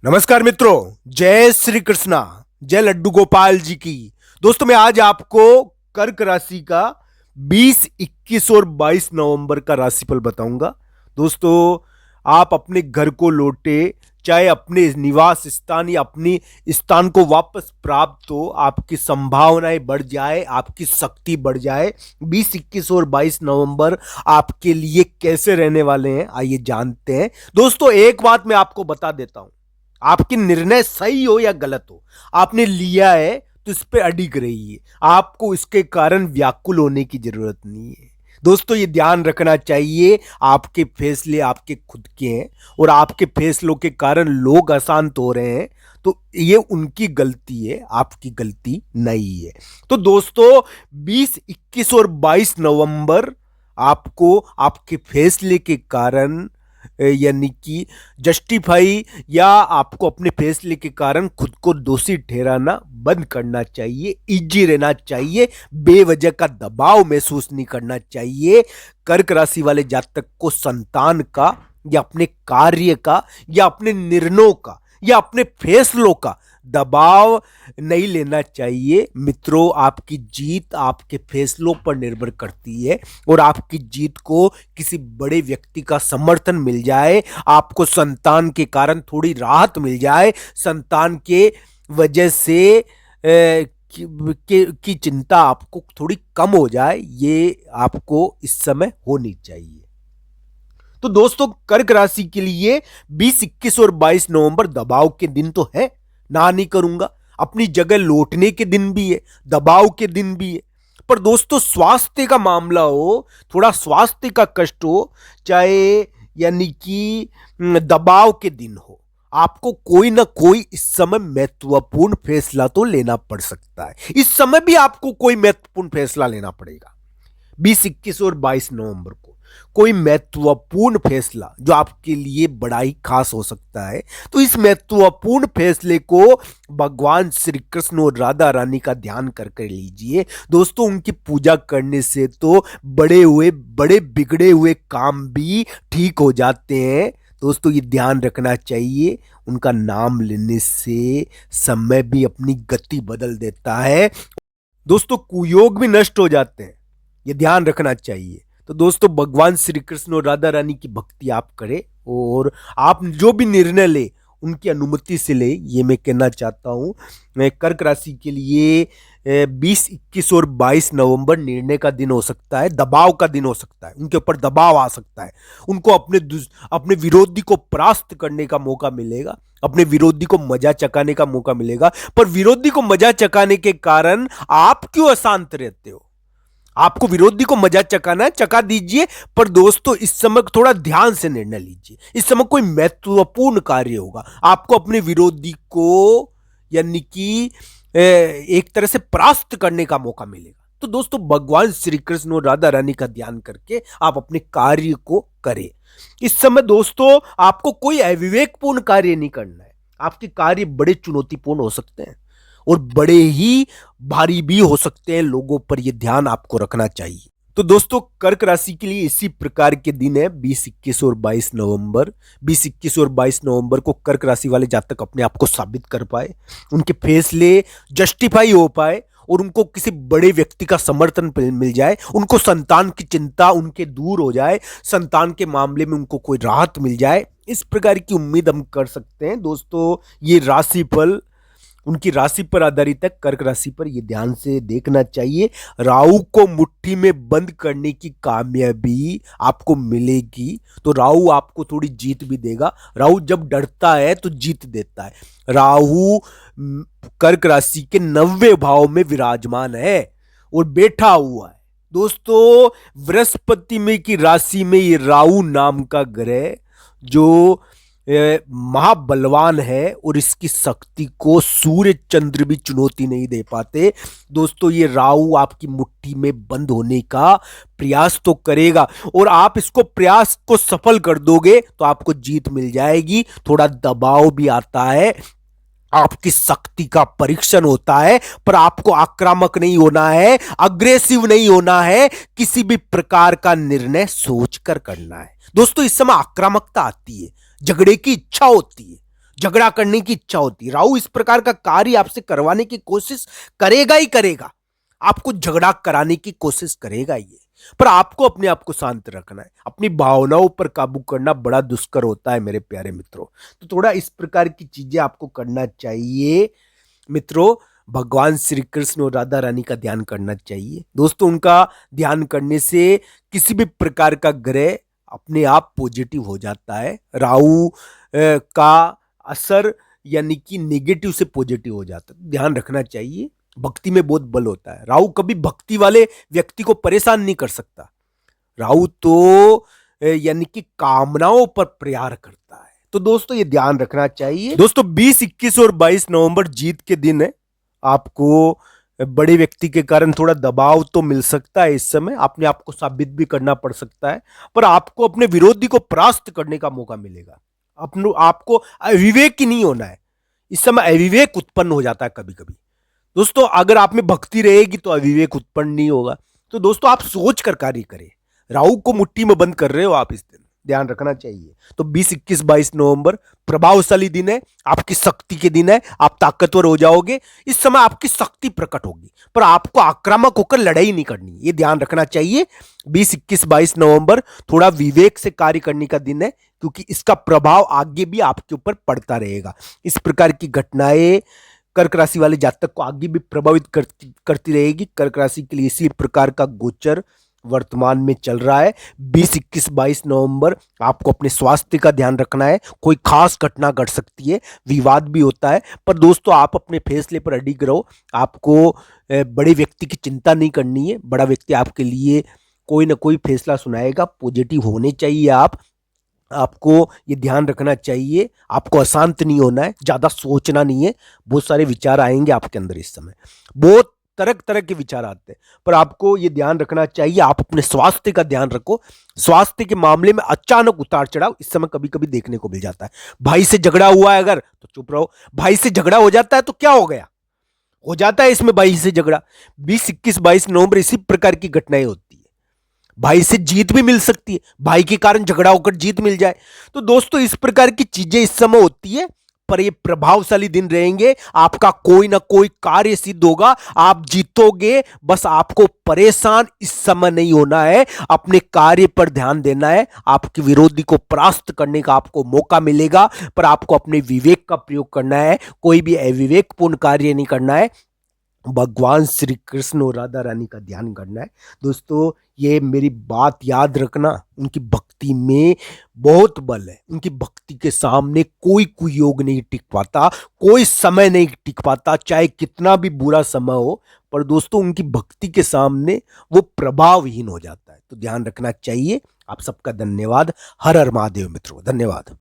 नमस्कार मित्रों, जय श्री कृष्णा, जय लड्डू गोपाल जी की। दोस्तों मैं आज आपको कर्क राशि का 20, 21 और 22 नवंबर का राशिफल बताऊंगा। दोस्तों आप अपने घर को लौटे, चाहे अपने निवास स्थान या अपनी स्थान को वापस प्राप्त हो, आपकी संभावनाएं बढ़ जाए, आपकी शक्ति बढ़ जाए। 20, 21 और 22 नवंबर आपके लिए कैसे रहने वाले हैं, आइए जानते हैं। दोस्तों एक बात मैं आपको बता देता हूं, आपकी निर्णय सही हो या गलत हो, आपने लिया है तो इस पे अडिग रहिए। आपको इसके कारण व्याकुल होने की जरूरत नहीं है। दोस्तों ये ध्यान रखना चाहिए, आपके फैसले आपके खुद के हैं और आपके फैसलों के कारण लोग अशांत हो रहे हैं, तो ये उनकी गलती है, आपकी गलती नहीं है। तो दोस्तों 20, 21 और 22 नवंबर आपको आपके फैसले के कारण यानी कि जस्टिफाई या आपको अपने फैसले के कारण खुद को दोषी ठहराना बंद करना चाहिए। इजी रहना चाहिए, बेवजह का दबाव महसूस नहीं करना चाहिए। कर्क राशि वाले जातक को संतान का या अपने कार्य का या अपने निर्णयों का या अपने फैसलों का दबाव नहीं लेना चाहिए। मित्रों आपकी जीत आपके फैसलों पर निर्भर करती है और आपकी जीत को किसी बड़े व्यक्ति का समर्थन मिल जाए, आपको संतान के कारण थोड़ी राहत मिल जाए, संतान के वजह से की चिंता आपको थोड़ी कम हो जाए, ये आपको इस समय होनी चाहिए। तो दोस्तों कर्क राशि के लिए 20, 21 और 22 नवंबर दबाव के दिन तो है, ना नहीं करूंगा, अपनी जगह लौटने के दिन भी है, दबाव के दिन भी है। पर दोस्तों स्वास्थ्य का मामला हो, थोड़ा स्वास्थ्य का कष्ट हो, चाहे यानी कि दबाव के दिन हो, आपको कोई ना कोई इस समय महत्वपूर्ण फैसला तो लेना पड़ सकता है। इस समय भी आपको कोई महत्वपूर्ण फैसला लेना पड़ेगा। 20, 21 और 22 नवंबर को कोई महत्वपूर्ण फैसला जो आपके लिए बड़ा ही खास हो सकता है। तो इस महत्वपूर्ण फैसले को भगवान श्री कृष्ण और राधा रानी का ध्यान कर लीजिए। दोस्तों उनकी पूजा करने से तो बड़े बिगड़े हुए काम भी ठीक हो जाते हैं। दोस्तों ये ध्यान रखना चाहिए, उनका नाम लेने से समय भी अपनी गति बदल देता है। दोस्तों कुयोग भी नष्ट हो जाते हैं, ये ध्यान रखना चाहिए। तो दोस्तों भगवान श्री कृष्ण और राधा रानी की भक्ति आप करें और आप जो भी निर्णय ले उनकी अनुमति से ले, ये मैं कहना चाहता हूं। मैं कर्क राशि के लिए 20, 21 और 22 नवंबर निर्णय का दिन हो सकता है, दबाव का दिन हो सकता है, उनके ऊपर दबाव आ सकता है, उनको अपने विरोधी को परास्त करने का मौका मिलेगा, अपने विरोधी को मजा चकाने का मौका मिलेगा। पर विरोधी को मजा चकाने के कारण आप क्यों अशांत रहते हो? आपको विरोधी को मजा चकाना है, चका दीजिए, पर दोस्तों इस समय थोड़ा ध्यान से निर्णय लीजिए। इस समय कोई महत्वपूर्ण कार्य होगा, आपको अपने विरोधी को यानी कि एक तरह से परास्त करने का मौका मिलेगा। तो दोस्तों भगवान श्री कृष्ण और राधा रानी का ध्यान करके आप अपने कार्य को करें। इस समय दोस्तों आपको कोई अविवेकपूर्ण कार्य नहीं करना है, आपके कार्य बड़े चुनौतीपूर्ण हो सकते हैं और बड़े ही भारी भी हो सकते हैं लोगों पर, यह ध्यान आपको रखना चाहिए। तो दोस्तों कर्क राशि के लिए इसी प्रकार के दिन है 20, 21 और 22 नवंबर। 20, 21 और 22 नवंबर को कर्क राशि वाले जातक अपने आप को साबित कर पाए, उनके फैसले जस्टिफाई हो पाए और उनको किसी बड़े व्यक्ति का समर्थन मिल जाए, उनको संतान की चिंता उनके दूर हो जाए, संतान के मामले में उनको कोई राहत मिल जाए, इस प्रकार की उम्मीद हम कर सकते हैं। दोस्तों ये राशिफल उनकी राशि पर आधारित है, कर्क राशि पर, यह ध्यान से देखना चाहिए। राहु को मुट्ठी में बंद करने की कामयाबी आपको मिलेगी, तो राहु आपको थोड़ी जीत भी देगा। राहु जब डरता है तो जीत देता है। राहु कर्क राशि के 90वें भाव में विराजमान है और बैठा हुआ है। दोस्तों बृहस्पति में की राशि में ये राहु नाम का ग्रह जो महाबलवान है और इसकी शक्ति को सूर्य चंद्र भी चुनौती नहीं दे पाते। दोस्तों ये राहु आपकी मुट्ठी में बंद होने का प्रयास तो करेगा और आप इसको प्रयास को सफल कर दोगे तो आपको जीत मिल जाएगी। थोड़ा दबाव भी आता है, आपकी शक्ति का परीक्षण होता है, पर आपको आक्रामक नहीं होना है, अग्रेसिव नहीं होना है, किसी भी प्रकार का निर्णय सोचकर करना है। दोस्तों इस समय आक्रामकता आती है, झगड़े की इच्छा होती है, झगड़ा करने की इच्छा होती है। राहु इस प्रकार का कार्य आपसे करवाने की कोशिश करेगा ही करेगा, आपको झगड़ा कराने की कोशिश करेगा ये। पर आपको अपने आप को शांत रखना है, अपनी भावनाओं पर काबू करना बड़ा दुष्कर होता है मेरे प्यारे मित्रों। तो थोड़ा इस प्रकार की चीजें आपको करना चाहिए मित्रों। भगवान श्री कृष्ण और राधा रानी का ध्यान करना चाहिए दोस्तों। उनका ध्यान करने से किसी भी प्रकार का ग्रह अपने आप पॉजिटिव हो जाता है। राहु का असर यानी कि नेगेटिव से पॉजिटिव हो जाता है। ध्यान रखना चाहिए, भक्ति में बहुत बल होता है। राहु कभी भक्ति वाले व्यक्ति को परेशान नहीं कर सकता। राहु तो यानी कि कामनाओं पर प्रहार करता है। तो दोस्तों ये ध्यान रखना चाहिए। दोस्तों 20, 21 और 22 नवंबर जीत के दिन है। आपको बड़े व्यक्ति के कारण थोड़ा दबाव तो मिल सकता है, इस समय अपने आप को साबित भी करना पड़ सकता है, पर आपको अपने विरोधी को परास्त करने का मौका मिलेगा। आपको अविवेक ही नहीं होना है। इस समय अविवेक उत्पन्न हो जाता है कभी कभी। दोस्तों अगर आप में भक्ति रहेगी तो अविवेक उत्पन्न नहीं होगा। तो दोस्तों आप सोच कर कार्य करें। राहु को मुट्ठी में बंद कर रहे हो आप इस दिन, ध्यान रखना चाहिए। तो 20, 21, 22 नवंबर प्रभावशाली दिन है, आपकी शक्ति के दिन है। आप ताकतवर हो जाओगे। इस समय आपकी शक्ति प्रकट होगी, पर आपको आक्रामक होकर लड़ाई नहीं करनी, ये ध्यान रखना चाहिए। 20, 21, 22 नवंबर थोड़ा विवेक से कार्य करने का दिन है, क्योंकि इसका प्रभाव आगे भी आपके ऊपर पड़ता रहेगा। इस प्रकार की घटनाएं कर्क राशि वाले जातक को आगे भी प्रभावित करती रहेगी। कर्क राशि के लिए इसी प्रकार का गोचर वर्तमान में चल रहा है। 20, 21, 22 नवंबर आपको अपने स्वास्थ्य का ध्यान रखना है। कोई खास घटना घट सकती है, विवाद भी होता है, पर दोस्तों आप अपने फैसले पर अडिग रहो। आपको बड़े व्यक्ति की चिंता नहीं करनी है। बड़ा व्यक्ति आपके लिए कोई ना कोई फैसला सुनाएगा। पॉजिटिव होने चाहिए आपको ये ध्यान रखना चाहिए। आपको अशांत नहीं होना है, ज्यादा सोचना नहीं है। बहुत सारे विचार आएंगे आपके अंदर इस समय, बहुत तरह तरह के विचार आते हैं, पर आपको ये ध्यान रखना चाहिए। आप अपने स्वास्थ्य का ध्यान रखो। स्वास्थ्य के मामले में अचानक उतार चढ़ाव इस समय कभी कभी देखने को मिल जाता है। भाई से झगड़ा हुआ है अगर तो चुप रहो। भाई से झगड़ा हो जाता है तो क्या हो गया, हो जाता है इसमें भाई से झगड़ा। 20, 21, 22 नवंबर इसी प्रकार की घटनाएं होती है। भाई से जीत भी मिल सकती है, भाई के कारण झगड़ा होकर जीत मिल जाए। तो दोस्तों इस प्रकार की चीजें इस समय होती है, पर ये प्रभावशाली दिन रहेंगे। आपका कोई ना कोई कार्य सिद्ध होगा, आप जीतोगे। बस आपको परेशान इस समय नहीं होना है, अपने कार्य पर ध्यान देना है। आपके विरोधी को परास्त करने का आपको मौका मिलेगा, पर आपको अपने विवेक का प्रयोग करना है। कोई भी अविवेकपूर्ण कार्य नहीं करना है। भगवान श्री कृष्ण और राधा रानी का ध्यान करना है। दोस्तों ये मेरी बात याद रखना, उनकी भक्ति में बहुत बल है। उनकी भक्ति के सामने कोई कुयोग नहीं टिक पाता, कोई समय नहीं टिक पाता, चाहे कितना भी बुरा समय हो। पर दोस्तों उनकी भक्ति के सामने वो प्रभावहीन हो जाता है। तो ध्यान रखना चाहिए। आप सबका धन्यवाद। हर हर महादेव मित्रों, धन्यवाद।